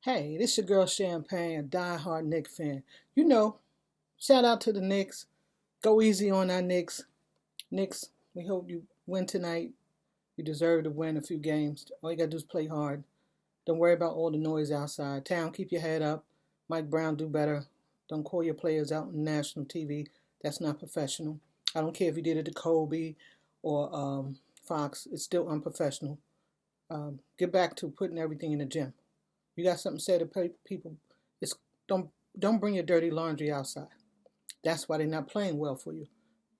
Hey, this your girl Champagne, a die-hard Knicks fan. You know, shout out to the Knicks. Go easy on our Knicks. Knicks, we hope you win tonight. You deserve to win a few games. All you gotta do is play hard. Don't worry about all the noise outside. Town, keep your head up. Mike Brown, do better. Don't call your players out on national TV. That's not professional. I don't care if you did it to Kobe or Fox. It's still unprofessional. Get back to putting everything in the gym. You got something to say to people? It's don't bring your dirty laundry outside. That's why they're not playing well for you.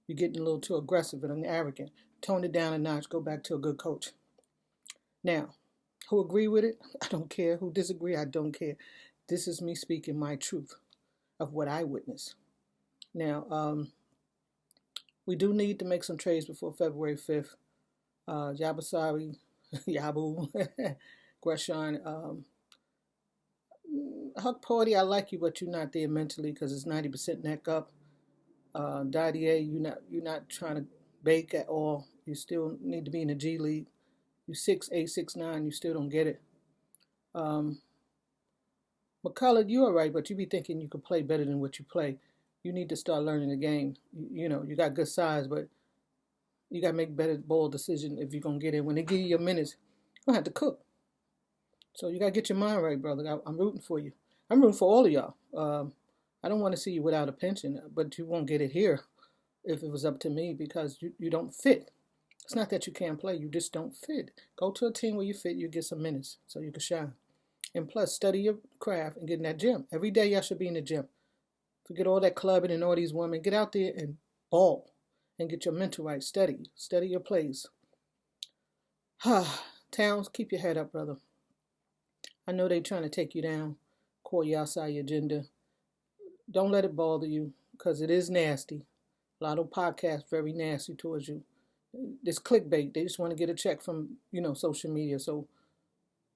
You're getting a little too aggressive and arrogant. Tone it down a notch. Go back to a good coach. Now, who agree with it? I don't care. Who disagree? I don't care. This is me speaking my truth of what I witnessed. Now, we do need to make some trades before February 5th. Yabasari, Yabu, Gresham, Huck Party, I like you, but you're not there mentally because it's 90% neck up. Dadier, you're not trying to bake at all. You still need to be in the G League. You 6'8", 6'9", you still don't get it. McCullough, you all right, but you be thinking you can play better than what you play. You need to start learning the game. You got good size, but you got to make better ball decision if you're going to get in. When they give you your minutes, you're going to have to cook. So you got to get your mind right, brother. I'm rooting for you. I'm rooting for all of y'all. I don't want to see you without a pension, but you won't get it here if it was up to me because you don't fit. It's not that you can't play. You just don't fit. Go to a team where you fit. You get some minutes so you can shine. And plus, study your craft and get in that gym. Every day y'all should be in the gym. Forget all that clubbing and all these women. Get out there and ball and get your mental right. Study your plays. Towns, keep your head up, brother. I know they're trying to take you down, call you outside your gender. Don't let it bother you because it is nasty. A lot of podcasts very nasty towards you. It's clickbait. They just want to get a check from, social media. So,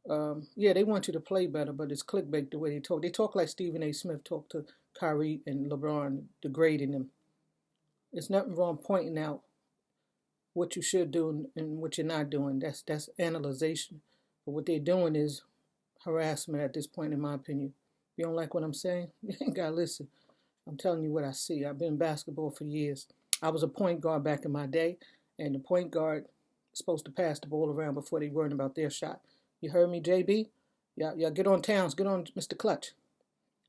they want you to play better, but it's clickbait the way they talk. They talk like Stephen A. Smith talked to Kyrie and LeBron, degrading them. There's nothing wrong pointing out what you should do and what you're not doing. That's analyzation. But what they're doing is harassment at this point, in my opinion. If you don't like what I'm saying, you ain't got to listen. I'm telling you what I see. I've been in basketball for years. I was a point guard back in my day, and the point guard is supposed to pass the ball around before they worrying about their shot. You heard me, JB? Yeah, get on Towns. Get on Mr. Clutch.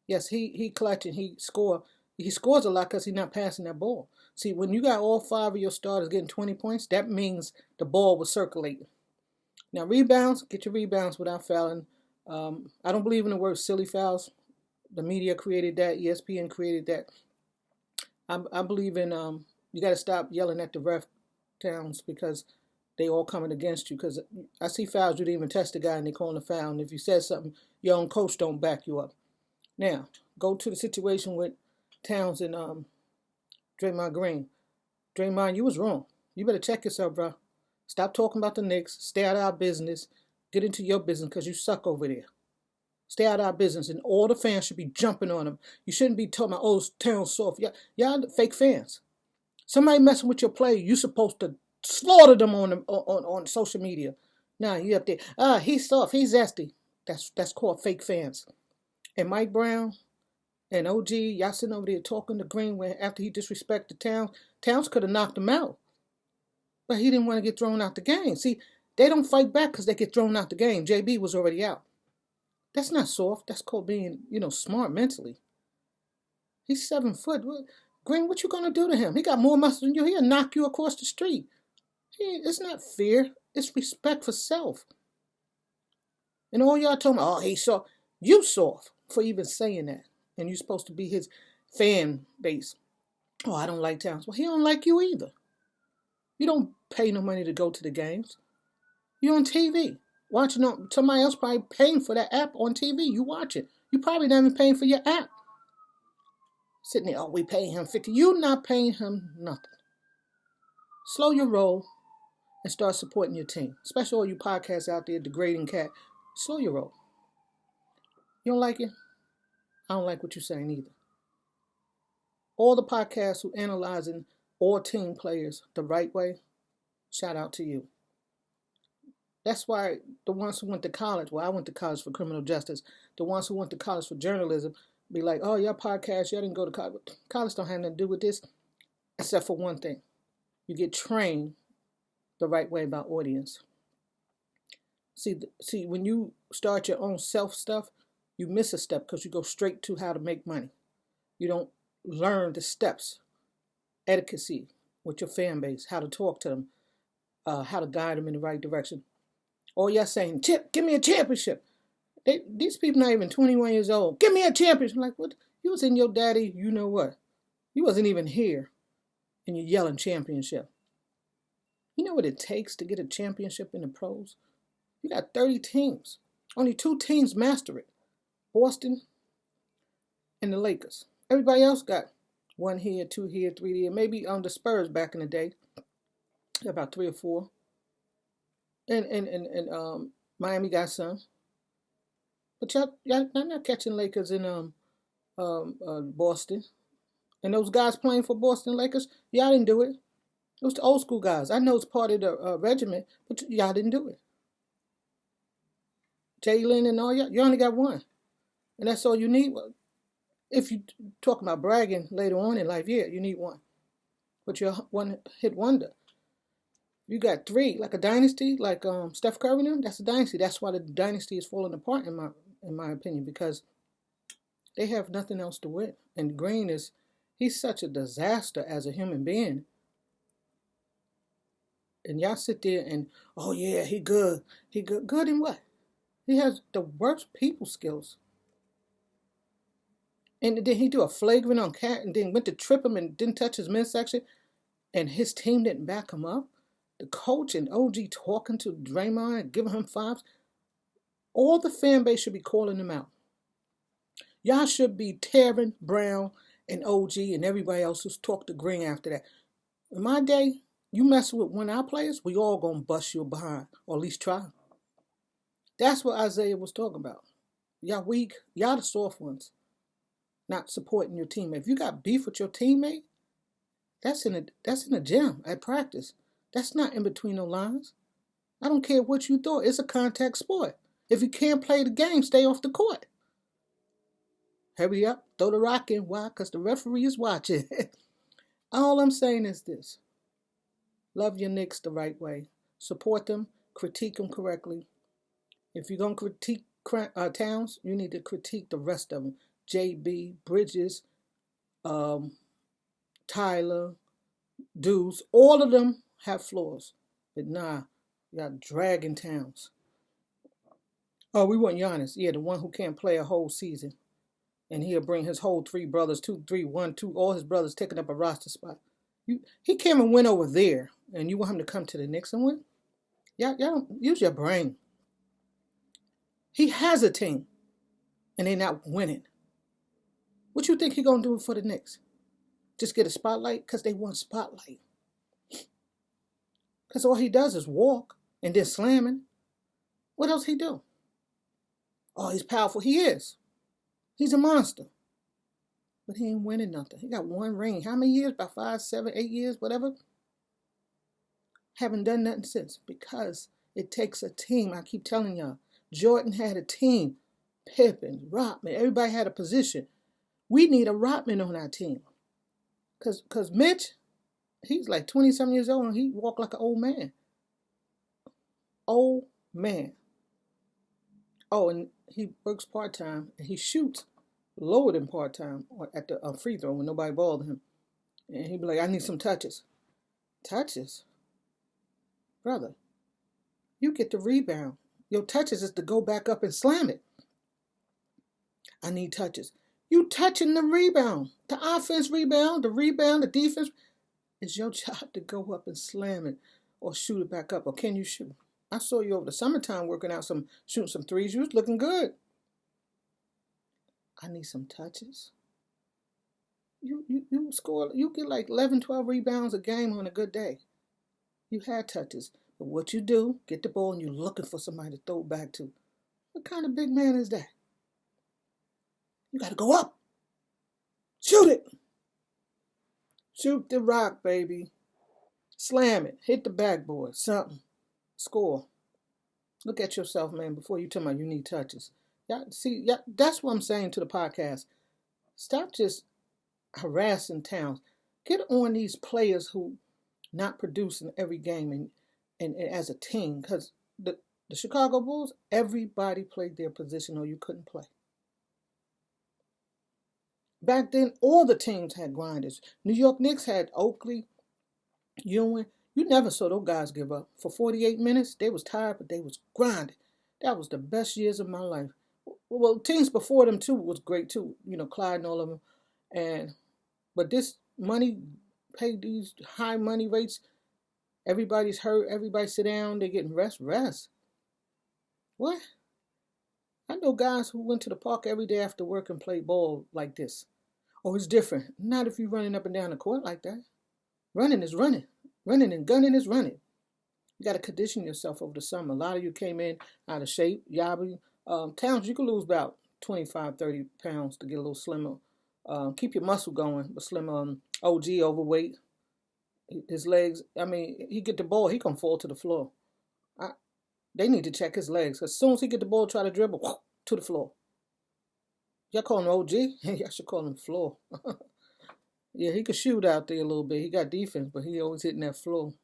Yes, he clutch and he score. He scores a lot because he's not passing that ball. See, when you got all 5 of your starters getting 20 points, that means the ball was circulating. Now, rebounds, get your rebounds without fouling. I don't believe in the word silly fouls. The media created that. ESPN created that. I believe in you got to stop yelling at the ref, Towns, because they all coming against you. Because I see fouls you didn't even test the guy and they calling a foul. And if you said something, your own coach don't back you up. Now, go to the situation with Towns and Draymond Green. Draymond, you was wrong. You better check yourself, bro. Stop talking about the Knicks. Stay out of our business. Get into your business because you suck over there. Stay out of our business. And all the fans should be jumping on them. You shouldn't be talking about, oh, Towns soft. Y'all fake fans. Somebody messing with your play, you supposed to slaughter them on social media. Now you up there, he's soft, he's zesty. That's called fake fans. And Mike Brown and OG, y'all sitting over there talking to Green after he disrespected Towns. Towns could have knocked him out. But he didn't want to get thrown out the game. See, they don't fight back because they get thrown out the game. JB was already out. That's not soft. That's called being, smart mentally. He's 7 foot. Green, what you going to do to him? He got more muscle than you. He'll knock you across the street. It's not fear. It's respect for self. And all y'all told me, oh, he's soft. You soft for even saying that. And you're supposed to be his fan base. Oh, I don't like Towns. Well, he don't like you either. You don't pay no money to go to the games. You're on TV. Watching somebody else probably paying for that app on TV. You watch it. You probably not even paying for your app. Sitting there, oh, we paying him 50. You not paying him nothing. Slow your roll and start supporting your team. Especially all you podcasts out there degrading cat. Slow your roll. You don't like it? I don't like what you're saying either. All the podcasts who analyzing all team players the right way, shout out to you. That's why the ones who went to college, well, I went to college for criminal justice. The ones who went to college for journalism be like, oh, your podcast, y'all didn't go to college. College don't have nothing to do with this, except for one thing. You get trained the right way by audience. See, when you start your own self stuff, you miss a step because you go straight to how to make money. You don't learn the steps, etiquette with your fan base, how to talk to them, how to guide them in the right direction. Or you're saying, Chip, give me a championship. These people not even 21 years old. Give me a championship. I'm like, what? You was in your daddy, you know what? You wasn't even here, and you're yelling championship. You know what it takes to get a championship in the pros? You got 30 teams. Only 2 teams master it. Boston and the Lakers. Everybody else got 1 here, 2 here, 3 here. Maybe on the Spurs back in the day, about 3 or 4. And Miami got some. But y'all not catching Lakers in Boston. And those guys playing for Boston Lakers, y'all didn't do it. It was the old school guys. I know it's part of the regiment, but y'all didn't do it. Jalen and all y'all, you only got 1. And that's all you need. If you talk about bragging later on in life, yeah, you need 1. But you're one hit wonder. You got 3, like a dynasty, like Steph Curry. That's a dynasty. That's why the dynasty is falling apart, in my opinion, because they have nothing else to win. And Green he's such a disaster as a human being. And y'all sit there and, oh yeah, he good. He good. Good in what? He has the worst people skills. And then he do a flagrant on Cat and then went to trip him and didn't touch his midsection. And his team didn't back him up. The coach and OG talking to Draymond and giving him 5s. All the fan base should be calling him out. Y'all should be tearing Brown and OG and everybody else who's talked to Green after that. In my day, you mess with one of our players, we all gonna bust you behind, or at least try. That's what Isaiah was talking about. Y'all weak, y'all the soft ones, not supporting your teammate. If you got beef with your teammate, that's in the gym at practice. That's not in between no lines. I don't care what you thought. It's a contact sport. If you can't play the game, stay off the court. Hurry up, throw the rock in. Why? Because the referee is watching. All I'm saying is this. Love your Knicks the right way. Support them. Critique them correctly. If you're going to critique Towns, you need to critique the rest of them. JB, Bridges, Tyler, Deuce, all of them have flaws. But nah, you got dragging Towns. Oh, we want Giannis. Yeah, the one who can't play a whole season. And he'll bring his whole 3 brothers, 2, 3, 1, 2, all his brothers taking up a roster spot. He came and went over there, and you want him to come to the Knicks and win? Y'all don't use your brain. He has a team, and they're not winning. What you think he gonna do for the Knicks? Just get a spotlight? Because they want spotlight. Because all he does is walk and then slamming. What else he do? Oh, he's powerful. He is. He's a monster. But he ain't winning nothing. He got 1 ring. How many years? About 5, 7, 8 years, whatever. Haven't done nothing since. Because it takes a team. I keep telling y'all. Jordan had a team. Pippen, Rodman. Everybody had a position. We need a Rodman on our team. Because Mitch, he's like 20-something years old and he walked like an old man. Old man. Oh, and he works part-time and he shoots lower than part-time at the free throw when nobody balled him. And he'd be like, I need some touches. Touches? Brother, you get the rebound. Your touches is to go back up and slam it. I need touches. You touching the rebound. The offense rebound, the defense. It's your job to go up and slam it or shoot it back up. Or can you shoot? I saw you over the summertime working out shooting some threes. You was looking good. I need some touches. You score, you get like 11, 12 rebounds a game on a good day. You had touches. But what you do, get the ball and you're looking for somebody to throw it back to. What kind of big man is that? You got to go up. Shoot it. Shoot the rock, baby. Slam it. Hit the backboard. Something. Score. Look at yourself, man, before you tell me you need touches. Yeah, see, yeah, that's what I'm saying to the podcast. Stop just harassing towns. Get on these players who not producing every game and as a team. Because the Chicago Bulls, everybody played their position or you couldn't play. Back then, all the teams had grinders. New York Knicks had Oakley, Ewing. You never saw those guys give up. For 48 minutes, they was tired, but they was grinding. That was the best years of my life. Well, teams before them too was great too. You know, Clyde and all of them. And but this money, pay these high money rates. Everybody's hurt. Everybody sit down. They're getting rest. Rest. What? I know guys who went to the park every day after work and played ball like this. Oh, it's different. Not if you're running up and down the court like that. Running is running. Running and gunning is running. You got to condition yourself over the summer. A lot of you came in out of shape, yabby. Towns, you can lose about 25, 30 pounds to get a little slimmer. Keep your muscle going, but slimmer. OG, overweight. His legs, I mean, he get the ball, he can fall to the floor. They need to check his legs. As soon as he get the ball, try to dribble, whoop, to the floor. Y'all call him OG? Y'all should call him floor. Yeah, he could shoot out there a little bit. He got defense, but he always hitting that floor.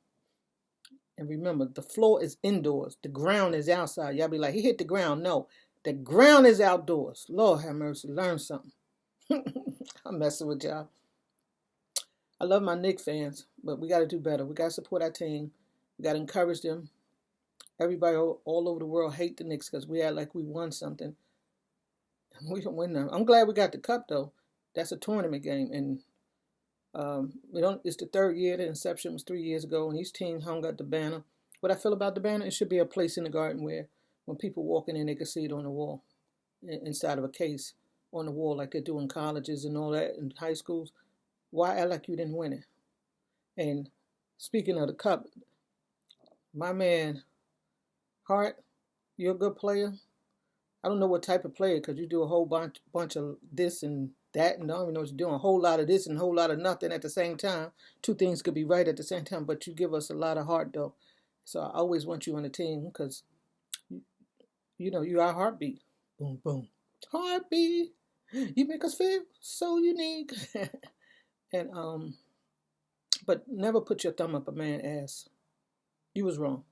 And remember, the floor is indoors. The ground is outside. Y'all be like, he hit the ground. No, the ground is outdoors. Lord have mercy. Learn something. I'm messing with y'all. I love my Knicks fans, but we got to do better. We got to support our team. We got to encourage them. Everybody all over the world hate the Knicks because we act like we won something. We don't win them. I'm glad we got the cup, though. That's a tournament game, and we don't. It's the third year. The inception was 3 years ago, and each team hung up the banner. What I feel about the banner, it should be a place in the garden where when people walking in, they can see it on the wall, inside of a case on the wall, like they do in colleges and all that, in high schools. Why act like you didn't win it? And speaking of the cup, my man Hart, you're a good player. I don't know what type of player because you do a whole bunch of this and that, and I don't even know what you're doing. A whole lot of this and a whole lot of nothing at the same time. Two things could be right at the same time, but you give us a lot of heart though. So I always want you on the team because you know you're our heartbeat. Boom, boom, heartbeat. You make us feel so unique. And but never put your thumb up a man's ass. You was wrong.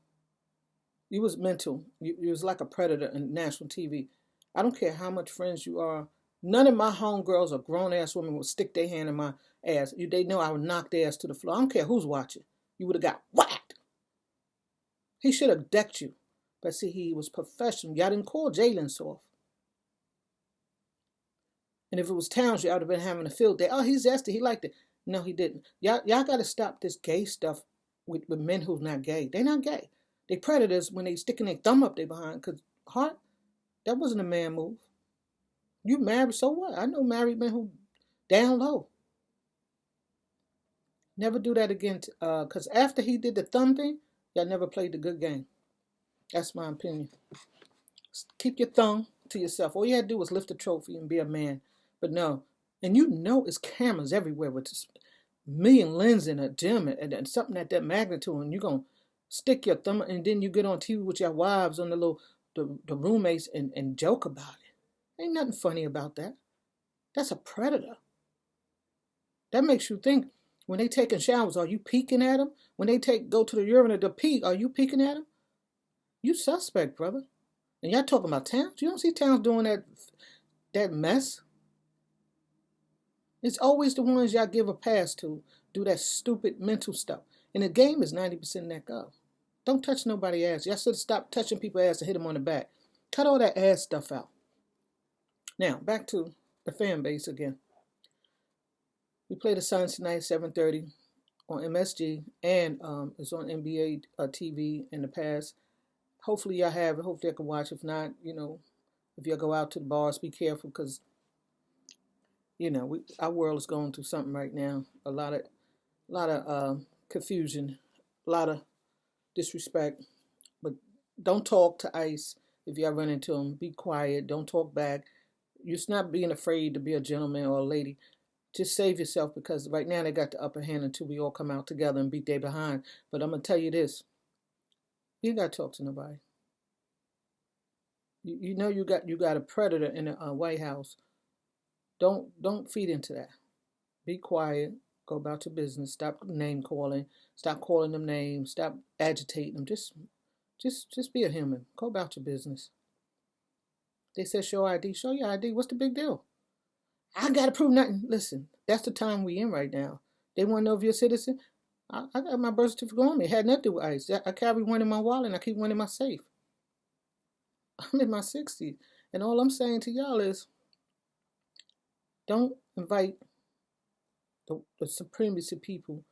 You was mental. You was like a predator in national TV. I don't care how much friends you are. None of my homegirls or grown-ass women would stick their hand in my ass. They know I would knock their ass to the floor. I don't care who's watching. You would have got whacked. He should have decked you. But see, he was professional. Y'all didn't call Jalen soft. And if it was Towns, y'all would have been having a field day. Oh, he's zesty. He liked it. No, he didn't. Y'all got to stop this gay stuff with men who's not gay. They're not gay. They predators when they sticking their thumb up their behind. Because, Hart, that wasn't a man move. You married, so what? I know married men who down low. Never do that again. Because after he did the thumb thing, y'all never played the good game. That's my opinion. Keep your thumb to yourself. All you had to do was lift a trophy and be a man. But no. And you know it's cameras everywhere with this million lenses in a gym and something at that magnitude. And you're going to stick your thumb and then you get on TV with your wives on the roommates and joke about it. Ain't nothing funny about that. That's a predator. That makes you think when they taking showers, are you peeking at them? When they go to the urinal to pee, are you peeking at them? You suspect, brother. And y'all talking about Towns? You don't see Towns doing that mess. It's always the ones y'all give a pass to do that stupid mental stuff. And the game is 90% neck up. Don't touch nobody's ass. Y'all should stop touching people's ass and hit them on the back. Cut all that ass stuff out. Now, back to the fan base again. We play the Suns tonight, 7:30 on MSG, and it's on NBA TV in the past. Hopefully y'all have it. Hopefully I can watch. If not, if y'all go out to the bars, be careful because, our world is going through something right now. A lot of confusion, a lot of disrespect. But don't talk to ICE if y'all run into them. Be quiet. Don't talk back. You're not being afraid to be a gentleman or a lady. Just save yourself because right now they got the upper hand until we all come out together and beat their behind. But I'm going to tell you this. You ain't got to talk to nobody. You know you got a predator in the White House. Don't feed into that. Be quiet. Go about your business. Stop name calling. Stop calling them names. Stop agitating them. Just be a human. Go about your business. They said show ID. Show your ID. What's the big deal? I gotta prove nothing. Listen, that's the time we in right now. They want to know if you're a citizen. I got my birth certificate on me. It had nothing to do with ICE. I carry one in my wallet and I keep one in my safe. I'm in my 60s. And all I'm saying to y'all is don't invite the supremacy people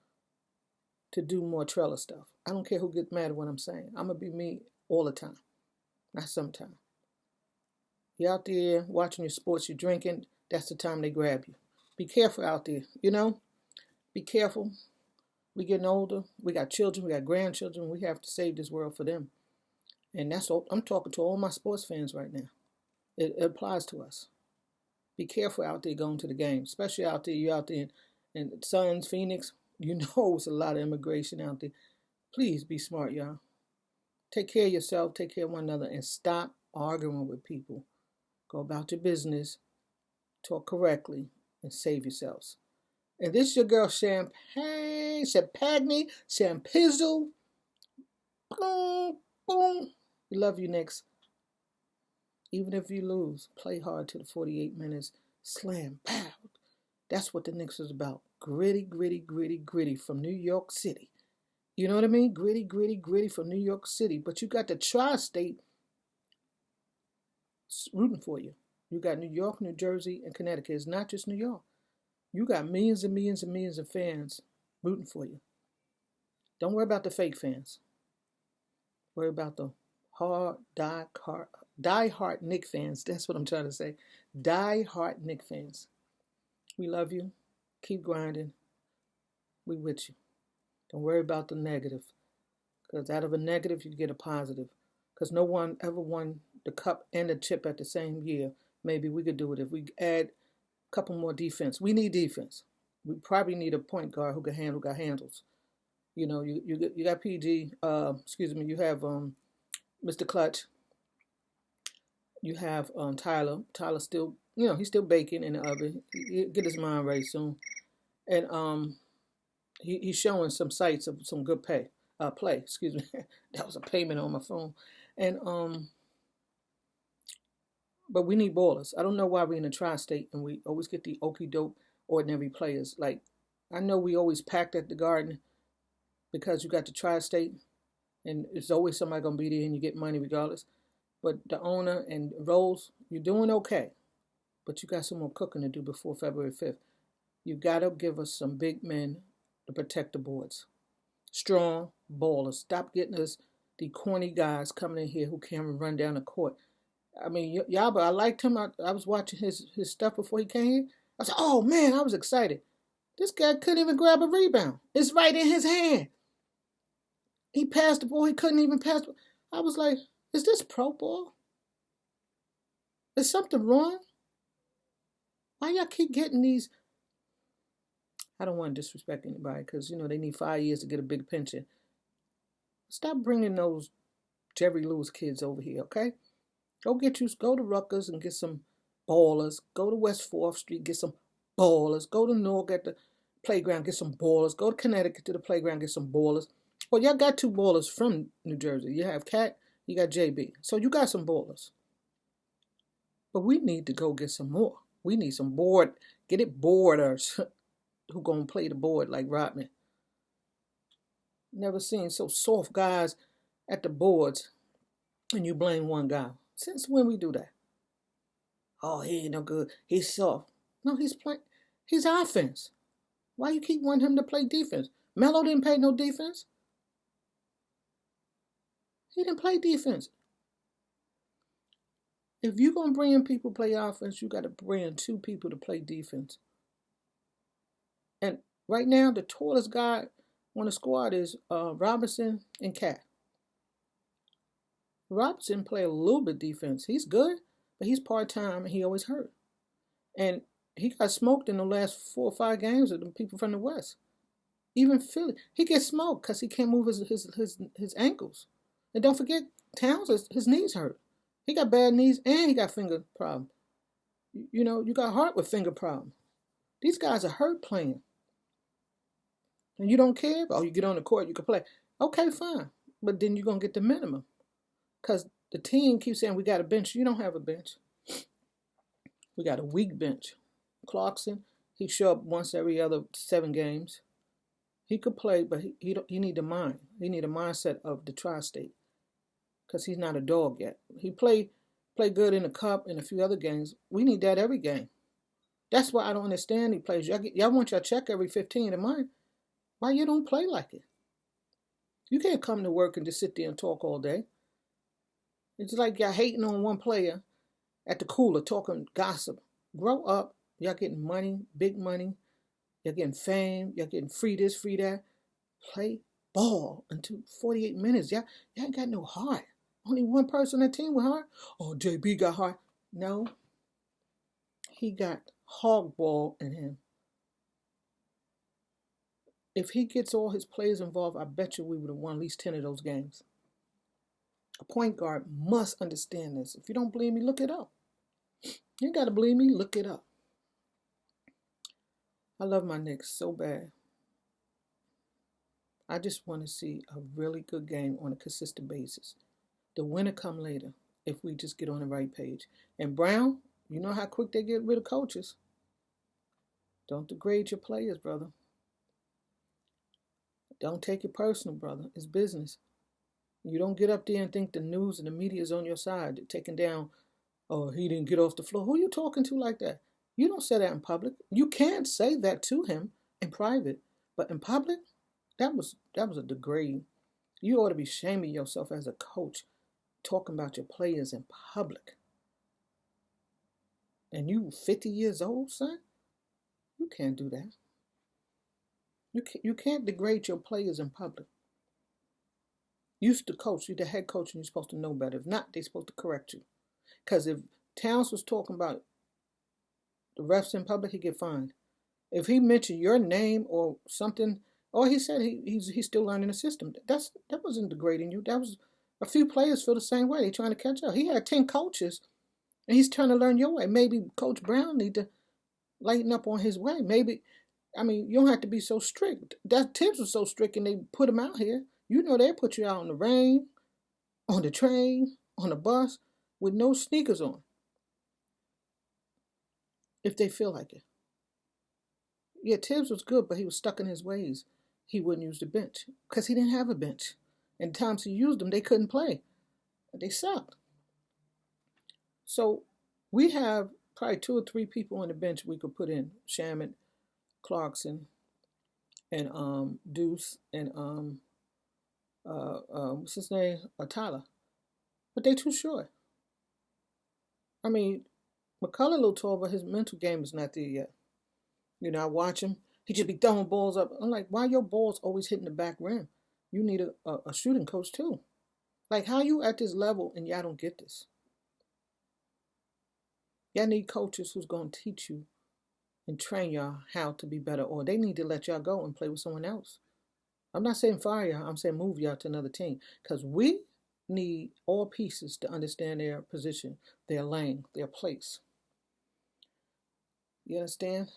to do more trailer stuff. I don't care who gets mad at what I'm saying. I'm going to be me all the time, not sometimes. You're out there watching your sports, you're drinking, that's the time they grab you. Be careful out there, Be careful. We're getting older. We got children, we got grandchildren. We have to save this world for them. And that's all. I'm talking to all my sports fans right now. It applies to us. Be careful out there going to the game, especially out there. You're out there in Suns, Phoenix. You know it's a lot of immigration out there. Please be smart, y'all. Take care of yourself, take care of one another, and stop arguing with people. Go about your business, talk correctly, and save yourselves. And this is your girl Champagne, Champizzle. Boom, boom. We love you, Knicks. Even if you lose, play hard to the 48 minutes. Slam, pow. That's what the Knicks is about. Gritty, gritty, gritty, gritty from New York City. You know what I mean? Gritty, gritty, gritty from New York City. But you got the tri-state rooting for you. You got New York, New Jersey, and Connecticut. It's not just New York. You got millions and millions and millions of fans rooting for you. Don't worry about the fake fans. Worry about the die-hard Knicks fans. That's what I'm trying to say. Die-hard Knicks fans. We love you. Keep grinding. We with you. Don't worry about the negative. Because out of a negative, you get a positive. Because no one ever won the cup and the chip at the same year. Maybe we could do it if we add a couple more defense. We need defense. We probably need a point guard who can got handles. You know, you got PG. You have Mr. Clutch. You have Tyler. Tyler still, he's still baking in the oven. He'll get his mind right soon. And he's showing some sights of some good play. That was a payment on my phone. And but we need ballers. I don't know why we're in a tri-state and we always get the okie doke ordinary players. Like, I know we always packed at the Garden because you got the tri-state and it's always somebody gonna be there and you get money regardless. But the owner and Rose, you're doing okay. But you got some more cooking to do before February 5th. You gotta give us some big men to protect the boards. Strong ballers. Stop getting us the corny guys coming in here who can't run down the court. I mean, Yaba, I liked him. I was watching his stuff before he came here. I was like, oh man, I was excited. This guy couldn't even grab a rebound. It's right in his hand. He passed the ball. He couldn't even pass. I was like, is this pro ball? Is something wrong? Why y'all keep getting these? I don't want to disrespect anybody because, they need 5 years to get a big pension. Stop bringing those Jerry Lewis kids over here, okay? Go to Rutgers and get some ballers. Go to West 4th Street, get some ballers. Go to Newark at the playground, get some ballers. Go to Connecticut to the playground, get some ballers. Well, y'all got 2 ballers from New Jersey. You have Cat, you got JB. So you got some ballers. But we need to go get some more. We need some boarders who gonna play the board like Rodman. Never seen so soft guys at the boards and you blame one guy. Since when we do that? Oh, he ain't no good. He's soft. No, he's offense. Why you keep wanting him to play defense? Melo didn't play no defense. He didn't play defense. If you're going to bring in people to play offense, you got to bring in 2 people to play defense. And right now, the tallest guy on the squad is Robinson and Cat. Robinson play a little bit defense. He's good, but he's part-time and he always hurt. And he got smoked in the last 4 or 5 games of the people from the West. Even Philly, he gets smoked because he can't move his ankles. And don't forget, Towns, his knees hurt. He got bad knees and he got finger problem. You know, you got heart with finger problem. These guys are hurt playing. And you don't care? Oh, you get on the court, you can play. Okay, fine. But then you're going to get the minimum. Because the team keeps saying, we got a bench. You don't have a bench. We got a weak bench. Clarkson, he show up once every other 7 games. He could play, but he need a mind. He need a mindset of the tri-state. Because he's not a dog yet. He play good in the cup and a few other games. We need that every game. That's why I don't understand he plays. Y'all want your check every 15 of mine. Why you don't play like it? You can't come to work and just sit there and talk all day. It's like y'all hating on one player at the cooler, talking gossip. Grow up. Y'all getting money, big money. You're getting fame. You're getting free this, free that. Play ball until 48 minutes. Y'all ain't got no heart. Only one person on the team with heart. Oh, JB got heart. No. He got hog ball in him. If he gets all his players involved, I bet you we would have won at least 10 of those games. A point guard must understand this. If you don't believe me, look it up. You ain't got to believe me, look it up. I love my Knicks so bad. I just want to see a really good game on a consistent basis. The winner come later if we just get on the right page. And Brown, you know how quick they get rid of coaches. Don't degrade your players, brother. Don't take it personal, brother. It's business. You don't get up there and think the news and the media is on your side. They're taking down, oh, he didn't get off the floor. Who are you talking to like that? You don't say that in public. You can't say that to him in private. But in public, that was a degrade. You ought to be shaming yourself as a coach, talking about your players in public. And you 50 years old, son? You can't do that. You can't degrade your players in public. You're the coach, you're the head coach, and you're supposed to know better. If not, they're supposed to correct you. Because if Towns was talking about the refs in public, he'd get fined. If he mentioned your name or something, or he said he's still learning the system, that wasn't degrading you. That was a few players feel the same way. They're trying to catch up. He had 10 coaches, and he's trying to learn your way. Maybe Coach Brown need to lighten up on his way. Maybe. I mean, you don't have to be so strict. That Tibbs was so strict and they put him out here. You know they put you out in the rain, on the train, on the bus, with no sneakers on. If they feel like it. Yeah, Tibbs was good, but he was stuck in his ways. He wouldn't use the bench because he didn't have a bench. And times he used them, they couldn't play. They sucked. So we have probably 2 or 3 people on the bench we could put in. Shaman, Clarkson, and Deuce, and what's his name? Tyler. But they too short. I mean, McCullough a little tall, but his mental game is not there yet. You know, I watch him. He just be throwing balls up. I'm like, why your balls always hitting the back rim? You need a shooting coach too. Like, how you at this level and y'all don't get this? Y'all need coaches who's going to teach you and train y'all how to be better, or they need to let y'all go and play with someone else. I'm not saying fire y'all, I'm saying move y'all to another team. Because we need all pieces to understand their position, their lane, their place. You understand?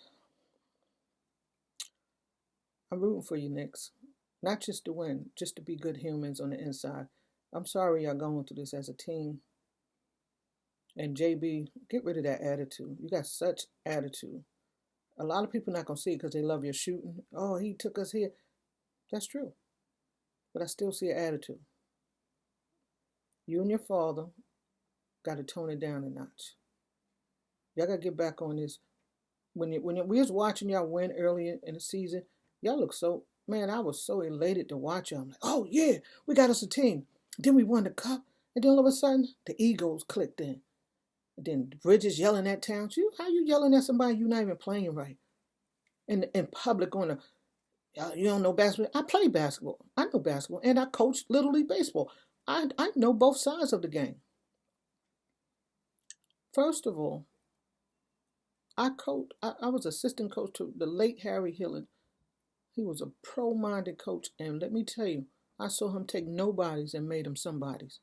I'm rooting for you, Knicks. Not just to win, just to be good humans on the inside. I'm sorry y'all going through this as a team. And JB, get rid of that attitude. You got such attitude. A lot of people not going to see it because they love your shooting. Oh, he took us here. That's true. But I still see an attitude. You and your father got to tone it down a notch. Y'all got to get back on this. When we was watching y'all win earlier in the season, y'all look so, man, I was so elated to watch y'all. I'm like, oh, yeah, we got us a team. Then we won the cup. And then all of a sudden, the egos clicked in. And then Bridges yelling at Towns. How you yelling at somebody you're not even playing right? In public on you don't know basketball. I play basketball. I know basketball. And I coach Little League Baseball. I know both sides of the game. First of all, I was assistant coach to the late Harry Hillen. He was a pro-minded coach. And let me tell you, I saw him take nobodies and made them somebodies.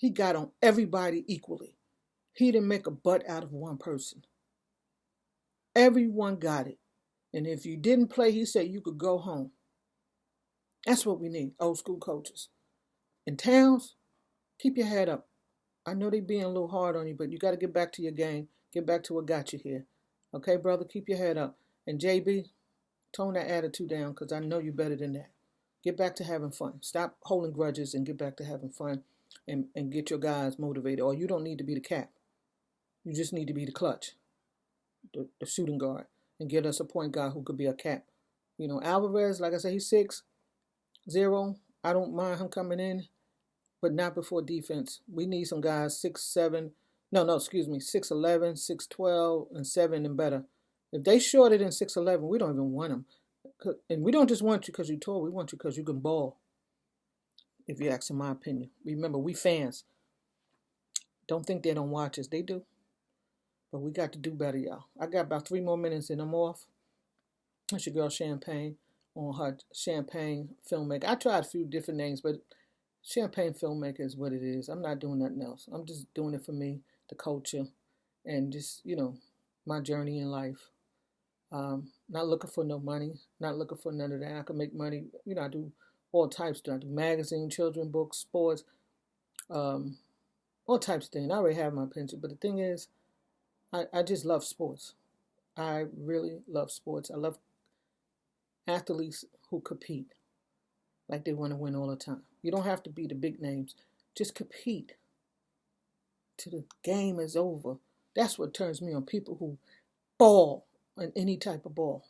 He got on everybody equally. He didn't make a butt out of one person. Everyone got it. And if you didn't play, he said you could go home. That's what we need, old school coaches. In towns, keep your head up. I know they being a little hard on you, but you got to get back to your game. Get back to what got you here. Okay, brother, keep your head up. And JB, tone that attitude down because I know you're better than that. Get back to having fun. Stop holding grudges and get back to having fun and get your guys motivated. Or you don't need to be the cap. You just need to be the clutch, the shooting guard, and get us a point guard who could be a cap. You know, Alvarez, like I said, he's 6'0". I don't mind him coming in, but not before defense. We need some guys 6'7". No, 6'11", 6'12", and 7 and better. If they shorter than 6'11", we don't even want them. And we don't just want you because you're tall. We want you because you can ball, if you ask in my opinion. Remember, we fans. Don't think they don't watch us. They do. But we got to do better, y'all. I got about 3 more minutes and I'm off. That's your girl Champagne on her Champagne Filmmaker. I tried a few different names, but Champagne Filmmaker is what it is. I'm not doing nothing else. I'm just doing it for me, the culture, and just, my journey in life. Not looking for no money. Not looking for none of that. I can make money. I do all types of stuff. I do magazine, children books, sports, all types of things. I already have my pension. But the thing is, I just love sports. I really love sports. I love athletes who compete like they want to win all the time. You don't have to be the big names. Just compete till the game is over. That's what turns me on. People who ball in any type of ball,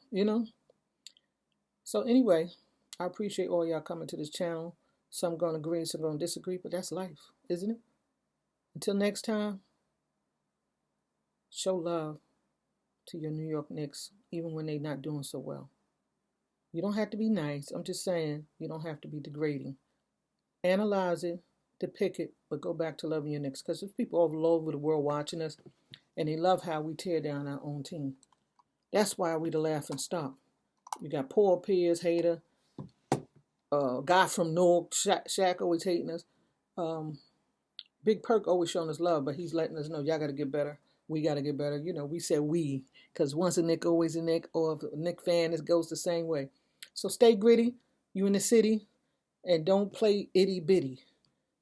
So anyway, I appreciate all y'all coming to this channel. Some going to agree, some going to disagree, but that's life, isn't it? Until next time, show love to your New York Knicks, even when they're not doing so well. You don't have to be nice. I'm just saying you don't have to be degrading. Analyze it, depict it, but go back to loving your Knicks. Because there's people all over the world watching us, and they love how we tear down our own team. That's why we the laughing stock. You got Paul Pierce, hater. Guy from Newark, Shaq always hating us. Big Perk always showing us love, but he's letting us know, y'all got to get better. We got to get better. We said we, because once a Knick, always a Knick, or if a Knick fan, it goes the same way. So stay gritty, you in the city, and don't play itty-bitty.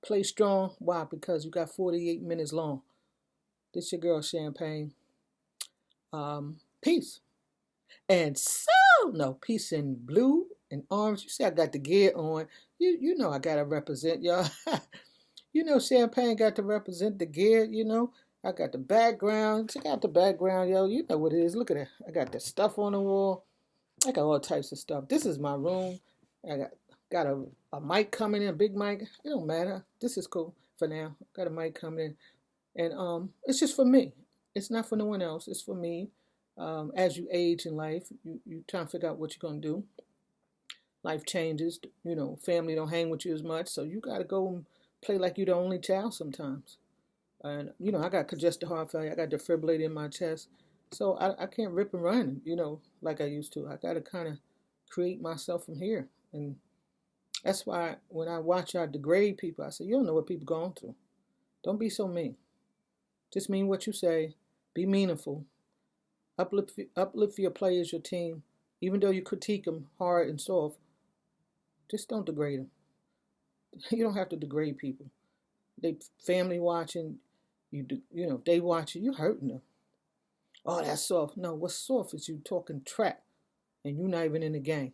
Play strong. Why? Because you got 48 minutes long. This your girl, Champagne. Peace. And peace in blue and orange. You see I got the gear on. You know I got to represent, y'all. Champagne got to represent the gear, I got the background. Check out the background, yo. You know what it is. Look at it. I got the stuff on the wall. I got all types of stuff. This is my room. I got a mic coming in, a big mic. It don't matter. This is cool for now. Got a mic coming in. And it's just for me. It's not for no one else. It's for me. As you age in life, you try to figure out what you're going to do. Life changes. Family don't hang with you as much. So you got to go and play like you're the only child sometimes. And, I got congestive heart failure. I got defibrillator in my chest. So I can't rip and run, like I used to. I got to kind of create myself from here. And that's why when I watch y'all degrade people, I say, you don't know what people going through. Don't be so mean. Just mean what you say. Be meaningful. Uplift your players, your team. Even though you critique them hard and soft, just don't degrade them. You don't have to degrade people. They family watching, they watching, you hurting them. Oh, that's soft. No, what's soft is you talking trap, and you're not even in the game.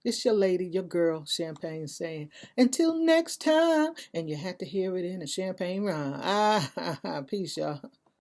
It's your lady, your girl, Champagne saying, until next time. And you have to hear it in a Champagne rhyme. Peace, y'all.